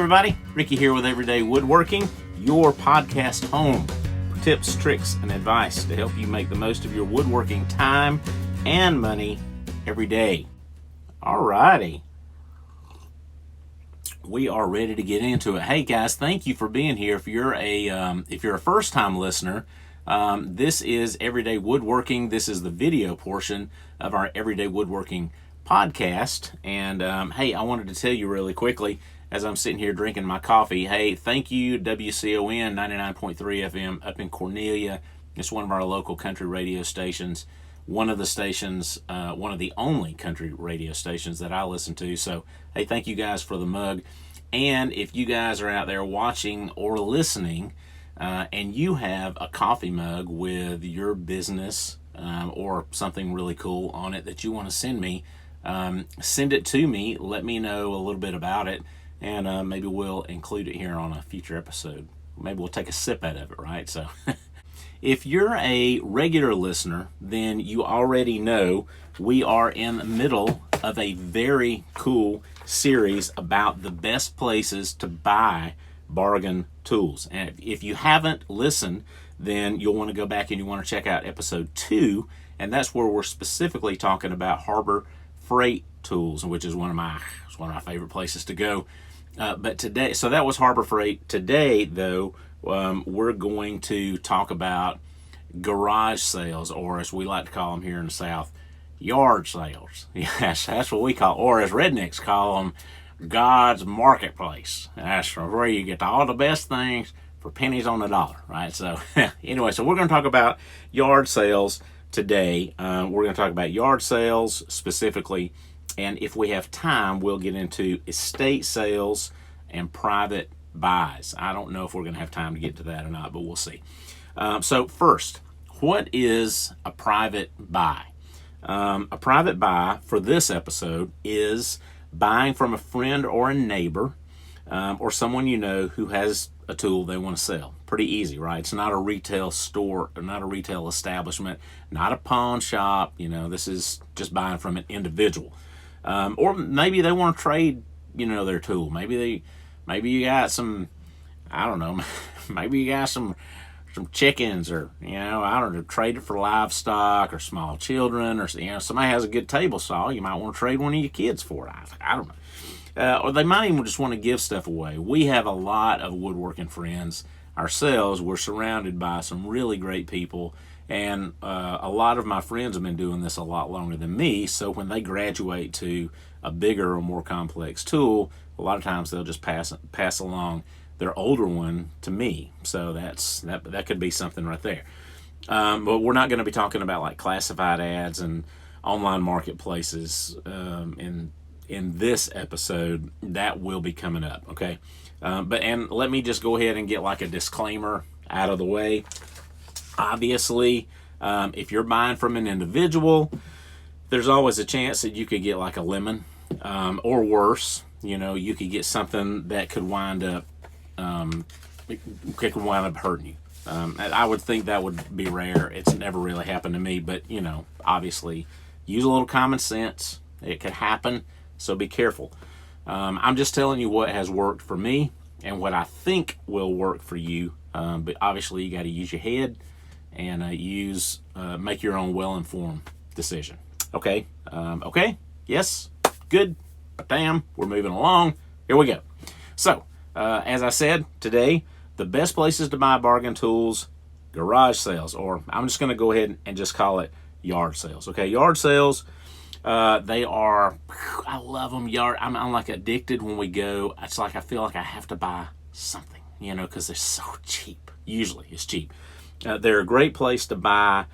everybody. Ricky here with Everyday Woodworking, your podcast home for tips, tricks, and advice to help you make the most of your woodworking time and money every day. Alrighty. We are ready to get into it. Hey guys, thank you for being here. If you're a first-time listener, this is Everyday Woodworking. This is the video portion of our Everyday Woodworking podcast. And hey, I wanted to tell you really quickly as I'm sitting here drinking my coffee. Hey, thank you, WCON 99.3 FM up in Cornelia. It's one of our local country radio stations. One of the only country radio stations that I listen to. So, hey, thank you guys for the mug. And if you guys are out there watching or listening, and you have a coffee mug with your business or something really cool on it that you want to send me, send it to me. Let me know a little bit about it, and maybe we'll include it here on a future episode. Maybe we'll take a sip out of it, right? So. If you're a regular listener, then you already know we are in the middle of a very cool series about the best places to buy bargain tools. And if you haven't listened, then you'll want to go back and you want to check out episode 2, and that's where we're specifically talking about Harbor Freight tools, which is one of my favorite places to go. But today, so that was Harbor Freight. Today, though, we're going to talk about garage sales, or as we like to call them here in the South, yard sales. Yes, that's what we call, or as rednecks call them, God's marketplace. That's where you get all the best things for pennies on the dollar, right? So anyway, so we're going to talk about yard sales today. We're going to talk about yard sales specifically, and if we have time, we'll get into estate sales and private buys. I don't know if we're going to have time to get to that or not, but we'll see. So first, what is a private buy? A private buy for this episode is buying from a friend or a neighbor or someone you know who has a tool they want to sell. Pretty easy, right? It's not a retail store, or not a retail establishment, not a pawn shop. You know, this is just buying from an individual. Or maybe they want to trade, their tool. Maybe you got some, I don't know, maybe you got some chickens, or, I don't know, trade it for livestock or small children, or, somebody has a good table saw. You might want to trade one of your kids for it. I don't know. Or they might even just want to give stuff away. We have a lot of woodworking friends ourselves. We're surrounded by some really great people, and a lot of my friends have been doing this a lot longer than me, so when they graduate to a bigger or more complex tool, a lot of times they'll just pass along their older one to me. So that could be something right there. But we're not going to be talking about like classified ads and online marketplaces in this episode. That will be coming up, okay? And let me just go ahead and get like a disclaimer out of the way. Obviously, if you're buying from an individual, there's always a chance that you could get like a lemon, or worse. You could get something that could wind up hurting you. I would think that would be rare. It's never really happened to me, but obviously, use a little common sense. It could happen, so be careful. I'm just telling you what has worked for me and what I think will work for you. But obviously, you got to use your head and make your own well-informed decision. Okay? Okay? Yes? Good? But damn, we're moving along. Here we go. So, as I said, today, the best places to buy bargain tools, garage sales, or I'm just going to go ahead and just call it yard sales. Okay, yard sales, they are, I love them. I'm like addicted when we go. It's like I feel like I have to buy something, because they're so cheap. Usually it's cheap. They're a great place to buy,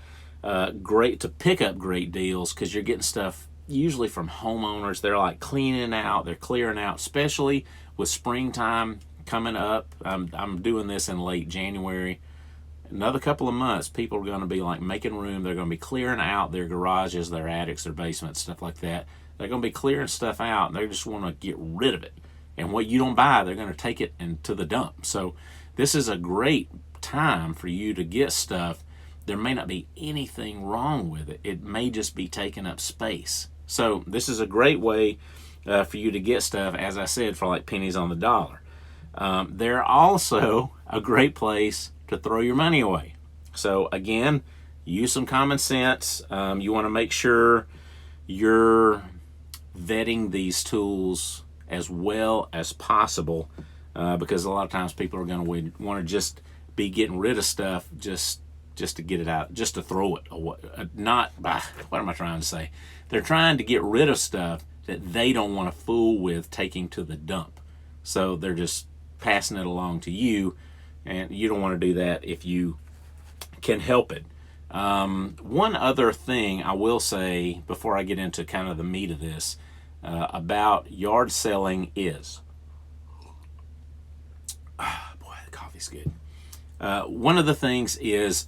great to pick up great deals, because you're getting stuff usually from homeowners. They're like cleaning out, they're clearing out, especially with springtime coming up. I'm doing this in late January. Another couple of months, people are going to be like making room. They're going to be clearing out their garages, their attics, their basements, stuff like that. They're going to be clearing stuff out, and they just want to get rid of it. And what you don't buy, they're going to take it into the dump. So this is a great time for you to get stuff. There may not be anything wrong with it. It may just be taking up space. So this is a great way for you to get stuff, as I said, for like pennies on the dollar. They're also a great place to throw your money away. So again, use some common sense. You want to make sure you're vetting these tools as well as possible, because a lot of times people are going to want to just be getting rid of stuff just to get it out, just to throw it away. Not, what am I trying to say? They're trying to get rid of stuff that they don't want to fool with taking to the dump. So they're just passing it along to you, and you don't want to do that if you can help it. One other thing I will say before I get into kind of the meat of this about yard selling is, boy, the coffee's good. One of the things is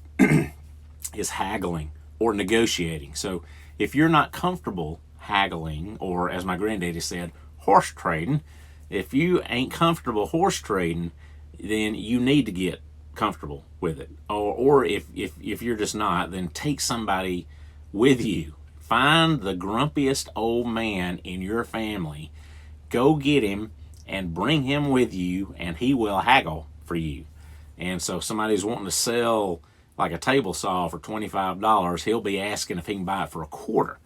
is haggling or negotiating. So if you're not comfortable haggling, or as my granddaddy said, horse trading, if you ain't comfortable horse trading, then you need to get comfortable with it. Or if you're just not, then take somebody with you. Find the grumpiest old man in your family, go get him and bring him with you, and he will haggle for you. And so if somebody's wanting to sell like a table saw for $25, he'll be asking if he can buy it for a quarter.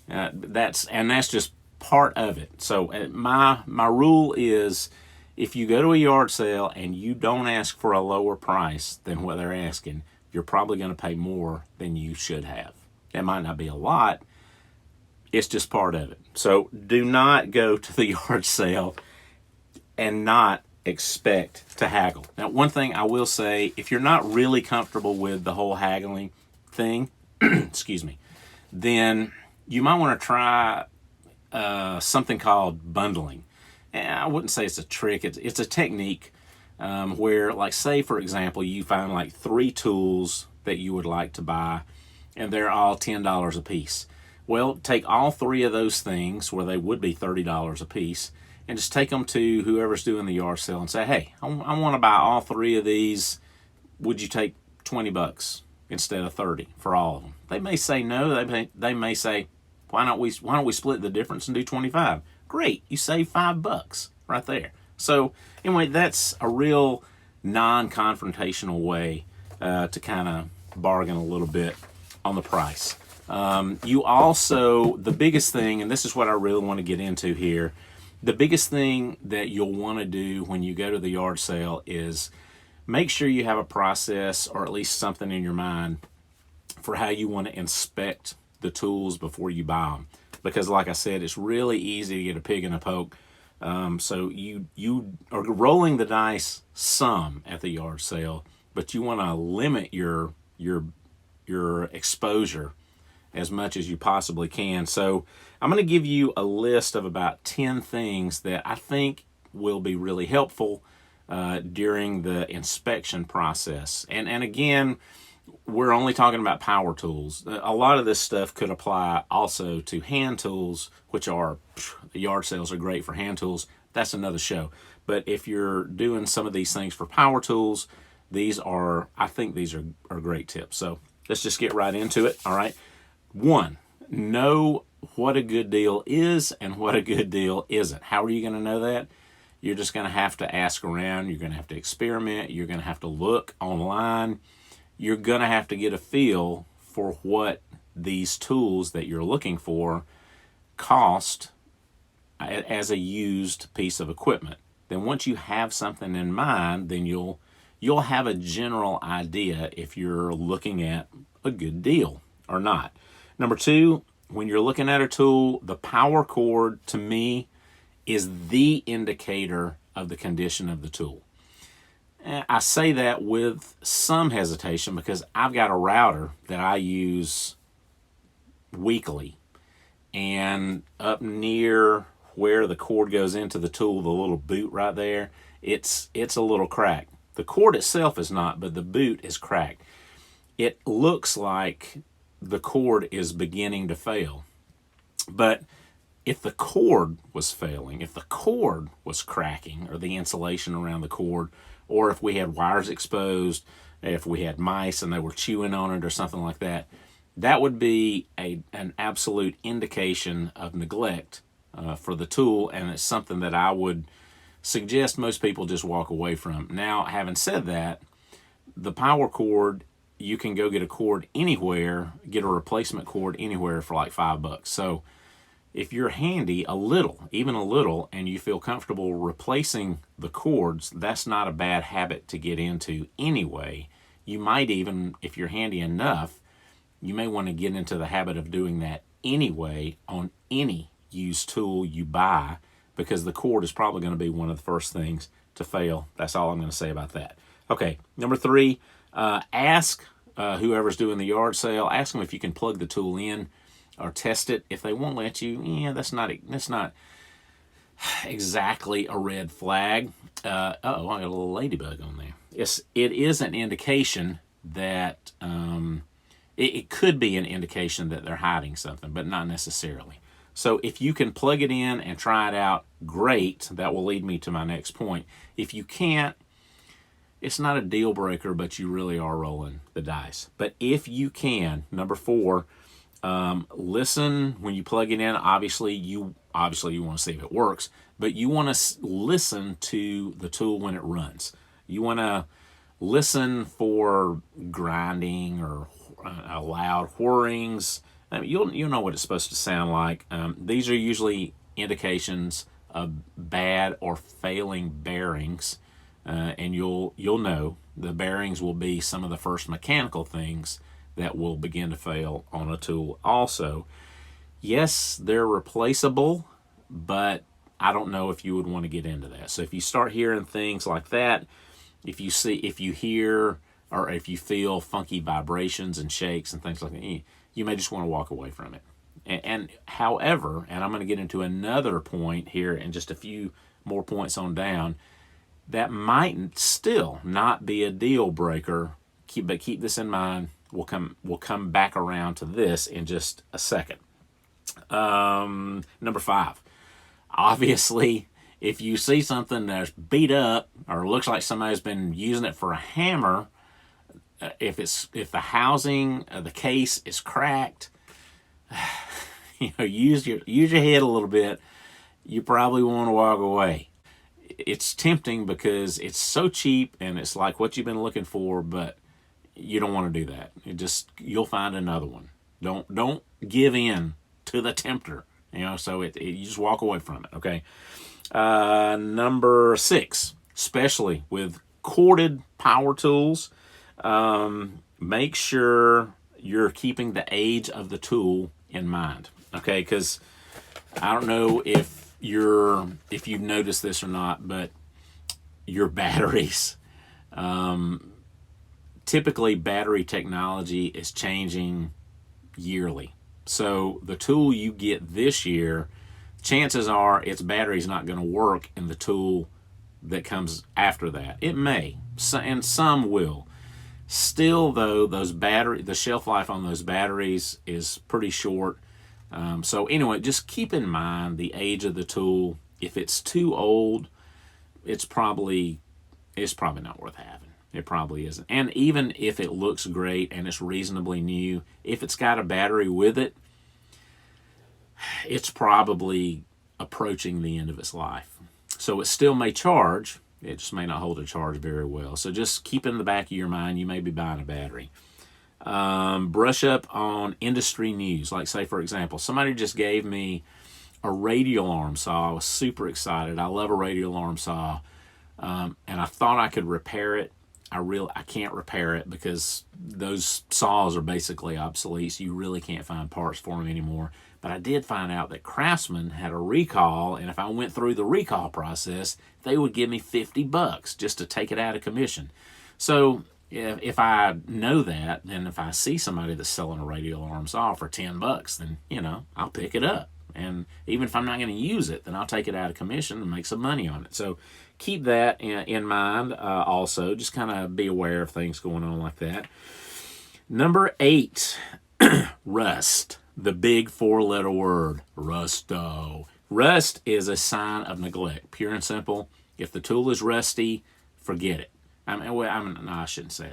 That's just part of it. So my rule is, if you go to a yard sale and you don't ask for a lower price than what they're asking, you're probably going to pay more than you should have. That might not be a lot. It's just part of it. So do not go to the yard sale and not expect to haggle. Now, one thing I will say, if you're not really comfortable with the whole haggling thing, excuse me, then you might want to try something called bundling. And I wouldn't say it's a trick. It's a technique where, like, say, for example, you find like 3 tools that you would like to buy, and they're all $10 a piece. Well, take all 3 of those things, where they would be $30 a piece, and just take them to whoever's doing the yard sale and say, hey, I want to buy all 3 of these. Would you take $20 instead of $30 for all of them? They may say no. They may say, why don't we split the difference and do $25? Great, you save $5 right there. So anyway, that's a real non-confrontational way to kind of bargain a little bit on the price. You also, the biggest thing, and this is what I really want to get into here, the biggest thing that you'll want to do when you go to the yard sale is make sure you have a process, or at least something in your mind, for how you want to inspect the tools before you buy them. Because like I said, it's really easy to get a pig in a poke. So you are rolling the dice some at the yard sale, but you want to limit your exposure as much as you possibly can. So I'm going to give you a list of about 10 things that I think will be really helpful during the inspection process. And again, we're only talking about power tools. A lot of this stuff could apply also to hand tools, which are, the yard sales are great for hand tools. That's another show. But if you're doing some of these things for power tools, I think these are great tips. So let's just get right into it. All right. 1, know what a good deal is and what a good deal isn't. How are you going to know that? You're just going to have to ask around. You're going to have to experiment. You're going to have to look online. You're going to have to get a feel for what these tools that you're looking for cost as a used piece of equipment. Then once you have something in mind, then you'll have a general idea if you're looking at a good deal or not. Number 2, when you're looking at a tool, the power cord, to me, is the indicator of the condition of the tool. I say that with some hesitation because I've got a router that I use weekly, and up near where the cord goes into the tool, the little boot right there, it's a little cracked. The cord itself is not, but the boot is cracked. It looks like the cord is beginning to fail. But if the cord was failing, if the cord was cracking, or the insulation around the cord, or if we had wires exposed, if we had mice and they were chewing on it or something like that, that would be an absolute indication of neglect for the tool, and it's something that I would suggest most people just walk away from. Now, having said that, the power cord, you can go get a cord anywhere, get a replacement cord anywhere for like $5. So if you're handy a little, even a little, and you feel comfortable replacing the cords, that's not a bad habit to get into anyway. You might even, if you're handy enough, you may want to get into the habit of doing that anyway on any used tool you buy, because the cord is probably going to be one of the first things to fail. That's all I'm going to say about that. Okay, number 3, ask whoever's doing the yard sale, ask them if you can plug the tool in or test it. If they won't let you, that's not exactly a red flag. I got a little ladybug on there. It is an indication that it could be an indication that they're hiding something, but not necessarily. So if you can plug it in and try it out, great. That will lead me to my next point. If you can't, it's not a deal breaker, but you really are rolling the dice. But if you can, number 4, listen when you plug it in. Obviously you want to see if it works, but you want to listen to the tool when it runs. You want to listen for grinding or loud whirrings. You'll know what it's supposed to sound like. These are usually indications of bad or failing bearings, and you'll know the bearings will be some of the first mechanical things that will begin to fail on a tool. Also, yes, they're replaceable, but I don't know if you would want to get into that. So if you start hearing things like that, if you hear or if you feel funky vibrations and shakes and things like that, you may just want to walk away from it. And however, and I'm going to get into another point here in just a few more points on down, that might still not be a deal breaker. But keep this in mind. We'll come back around to this in just a second. Number 5. Obviously, if you see something that's beat up or looks like somebody's been using it for a hammer, if the housing, the case is cracked, use your head a little bit. You probably want to walk away. It's tempting because it's so cheap and it's like what you've been looking for, but you don't want to do that. You'll find another one. Don't give in to the tempter. So you just walk away from it. Okay. Number 6, especially with corded power tools, make sure you're keeping the age of the tool in mind. Okay, because I don't know if you've noticed this or not, but your batteries, typically battery technology is changing yearly. So the tool you get this year, chances are its battery's not going to work in the tool that comes after that. It may, and some will. Still, though, the shelf life on those batteries is pretty short. So anyway, just keep in mind the age of the tool. If it's too old, it's probably not worth having. It probably isn't. And even if it looks great and it's reasonably new, if it's got a battery with it, it's probably approaching the end of its life. So it still may charge. It just may not hold a charge very well. So just keep in the back of your mind, you may be buying a battery. Brush up on industry news. Like, say, for example, somebody just gave me a radial arm saw. I was super excited. I love a radial arm saw. And I thought I could repair it. I can't repair it because those saws are basically obsolete. So you really can't find parts for them anymore. But I did find out that Craftsman had a recall, and if I went through the recall process, they would give me $50 just to take it out of commission. So if I know that, then if I see somebody that's selling a radial arm saw for $10, then I'll pick it up. And even if I'm not going to use it, then I'll take it out of commission and make some money on it. So keep that in mind. Also, just kind of be aware of things going on like that. Number 8, rust. The big 4-letter word, rusto. Rust is a sign of neglect, pure and simple. If the tool is rusty, forget it. I shouldn't say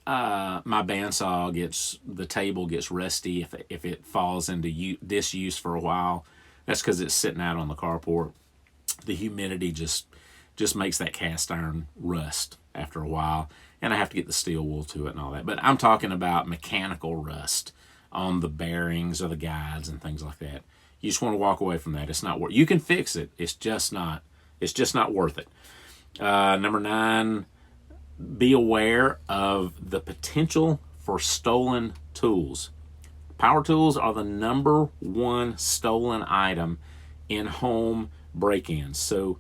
that. My bandsaw the table gets rusty if it falls into disuse for a while. That's because it's sitting out on the carport. the humidity just makes that cast iron rust after a while, and I have to get the steel wool to it and all that. But I'm talking about mechanical rust on the bearings or the guides and things like that. You just want to walk away from that. It's not worth. You can fix it. It's just not worth it. Number 9, be aware of the potential for stolen tools. Power tools are the number 1 stolen item in home break-ins. So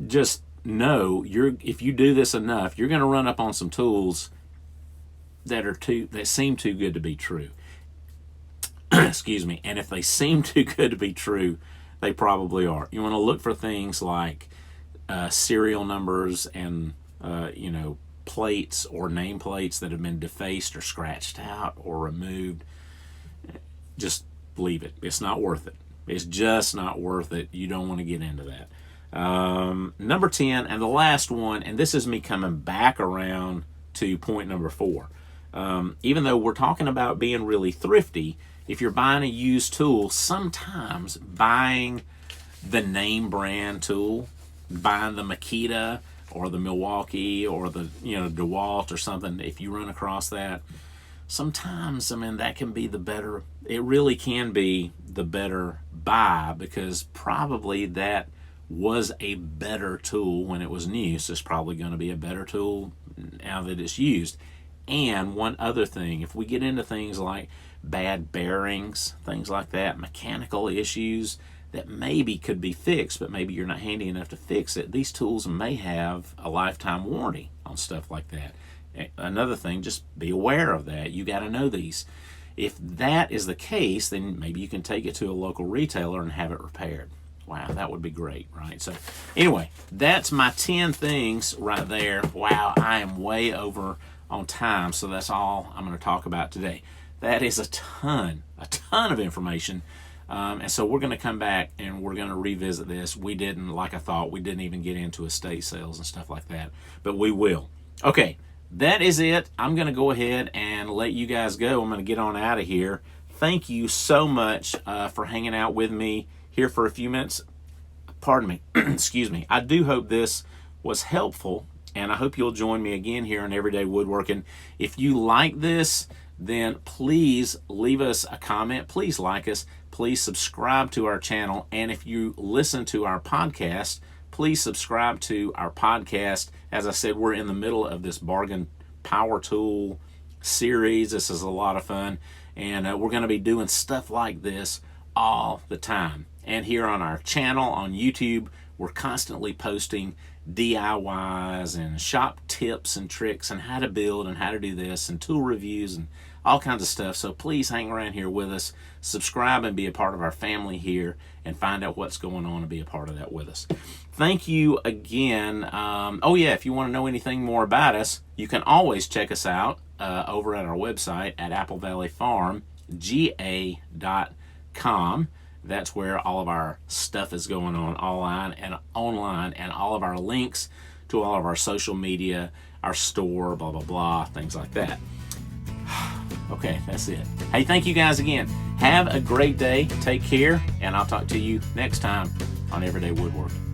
just know if you do this enough, you're going to run up on some tools that seem too good to be true. Excuse me. And if they seem too good to be true, they probably are. You want to look for things like serial numbers and plates or nameplates that have been defaced or scratched out or removed. Just leave it. It's not worth it. It's just not worth it. You don't want to get into that. Number 10, and the last one, and this is me coming back around to point number 4. Even though we're talking about being really thrifty, if you're buying a used tool, sometimes buying the name brand tool, buying the Makita or the Milwaukee or the DeWalt or something, if you run across that, sometimes, that can be it really can be the better buy, because probably that was a better tool when it was new, so it's probably going to be a better tool now that it's used. And one other thing, if we get into things like bad bearings, things like that, mechanical issues that maybe could be fixed, but maybe you're not handy enough to fix it, these tools may have a lifetime warranty on stuff like that. Another thing, just be aware of that. You got to know these. If that is the case, then maybe you can take it to a local retailer and have it repaired. Wow, that would be great, right? So anyway, that's my 10 things right there. Wow, I am way over on time, so that's all I'm going to talk about today. That is a ton of information. And so we're going to come back and we're going to revisit this. We didn't even get into estate sales and stuff like that, but we will. Okay, that is it. I'm going to go ahead and let you guys go. I'm going to get on out of here. Thank you so much for hanging out with me here for a few minutes. Pardon me. Excuse me. I do hope this was helpful, and I hope you'll join me again here on Everyday Woodworking. If you like this, then please leave us a comment. Please like us. Please subscribe to our channel. And if you listen to our podcast, please subscribe to our podcast. As I said, we're in the middle of this bargain power tool series. This is a lot of fun. And we're going to be doing stuff like this all the time. And here on our channel on YouTube, we're constantly posting DIYs and shop tips and tricks and how to build and how to do this and tool reviews and all kinds of stuff. So please hang around here with us, subscribe and be a part of our family here, and find out what's going on and be a part of that with us. Thank you again. If you want to know anything more about us, you can always check us out over at our website at applevalleyfarmga.com. That's where all of our stuff is going on online, and all of our links to all of our social media, our store, blah, blah, blah, things like that. Okay, that's it. Hey, thank you guys again. Have a great day. Take care, and I'll talk to you next time on Everyday Woodworking.